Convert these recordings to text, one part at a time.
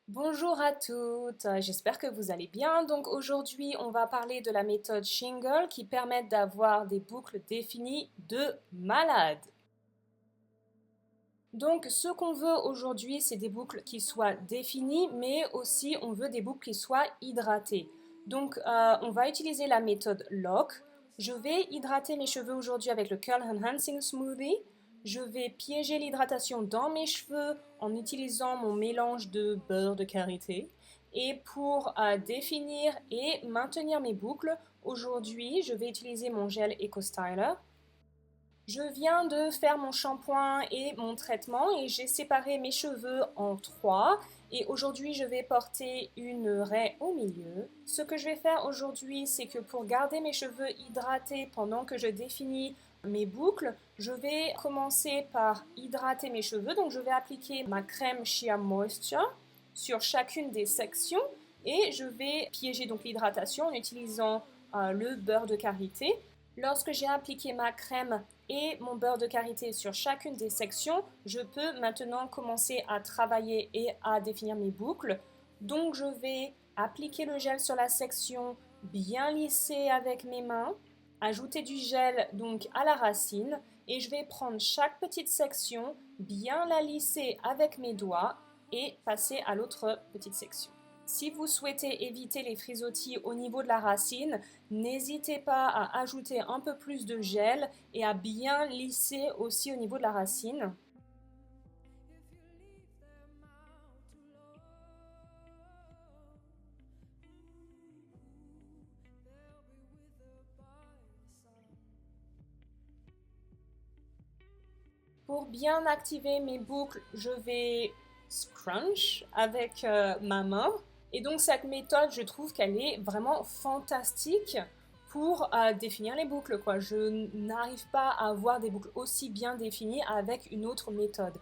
Bonjour à toutes, j'espère que vous allez bien. Donc aujourd'hui, on va parler de la méthode Shingle qui permet d'avoir des boucles définies de malade. Donc ce qu'on veut aujourd'hui, c'est des boucles qui soient définies, mais aussi on veut des boucles qui soient hydratées. Donc on va utiliser la méthode LOC. Je vais hydrater mes cheveux aujourd'hui avec le Curl Enhancing Smoothie. Je vais piéger l'hydratation dans mes cheveux en utilisant mon mélange de beurre de karité. Et pour définir et maintenir mes boucles, aujourd'hui, je vais utiliser mon gel Eco Styler. Je viens de faire mon shampoing et mon traitement et j'ai séparé mes cheveux en trois. Et aujourd'hui, je vais porter une raie au milieu. Ce que je vais faire aujourd'hui, c'est que pour garder mes cheveux hydratés pendant que je définis mes boucles, je vais commencer par hydrater mes cheveux. Donc, je vais appliquer ma crème Sheer Moisture sur chacune des sections et je vais piéger donc l'hydratation en utilisant le beurre de karité. Lorsque j'ai appliqué ma crème et mon beurre de karité sur chacune des sections, je peux maintenant commencer à travailler et à définir mes boucles. Donc je vais appliquer le gel sur la section, bien lisser avec mes mains, ajouter du gel donc à la racine et je vais prendre chaque petite section, bien la lisser avec mes doigts et passer à l'autre petite section. Si vous souhaitez éviter les frisottis au niveau de la racine, n'hésitez pas à ajouter un peu plus de gel et à bien lisser aussi au niveau de la racine. Pour bien activer mes boucles, je vais scrunch avec ma main. Et donc cette méthode, je trouve qu'elle est vraiment fantastique pour définir les boucles, quoi. Je n'arrive pas à avoir des boucles aussi bien définies avec une autre méthode.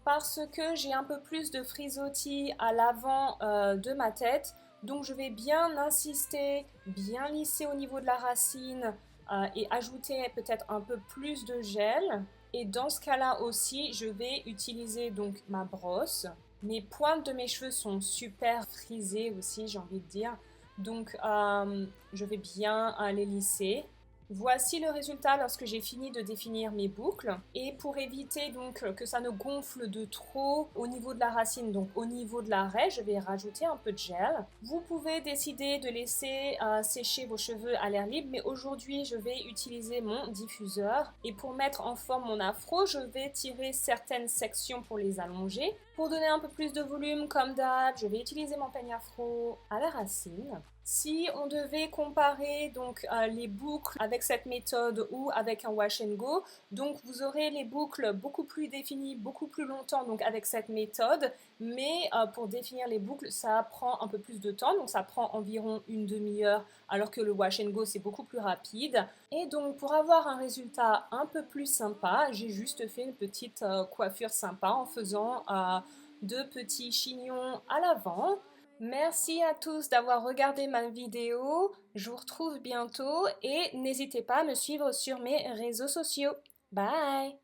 Parce que j'ai un peu plus de frisottis à l'avant de ma tête, donc je vais bien insister, bien lisser au niveau de la racine et ajouter peut-être un peu plus de gel. Et dans ce cas-là aussi, je vais utiliser donc ma brosse. Mes pointes de mes cheveux sont super frisées aussi, j'ai envie de dire. Donc, je vais bien les lisser. Voici le résultat lorsque j'ai fini de définir mes boucles. Et pour éviter donc que ça ne gonfle de trop au niveau de la racine, donc au niveau de la raie, je vais rajouter un peu de gel. Vous pouvez décider de laisser sécher vos cheveux à l'air libre, mais aujourd'hui je vais utiliser mon diffuseur. Et pour mettre en forme mon afro, je vais tirer certaines sections pour les allonger. Pour donner un peu plus de volume, comme d'hab, je vais utiliser mon peigne afro à la racine. Si on devait comparer donc les boucles avec cette méthode ou avec un wash and go, donc vous aurez les boucles beaucoup plus définies, beaucoup plus longtemps donc avec cette méthode, mais pour définir les boucles, ça prend un peu plus de temps, donc ça prend environ une demi-heure, alors que le wash and go c'est beaucoup plus rapide. Et donc pour avoir un résultat un peu plus sympa, j'ai juste fait une petite coiffure sympa en faisant deux petits chignons à l'avant. Merci à tous d'avoir regardé ma vidéo. Je vous retrouve bientôt et n'hésitez pas à me suivre sur mes réseaux sociaux. Bye!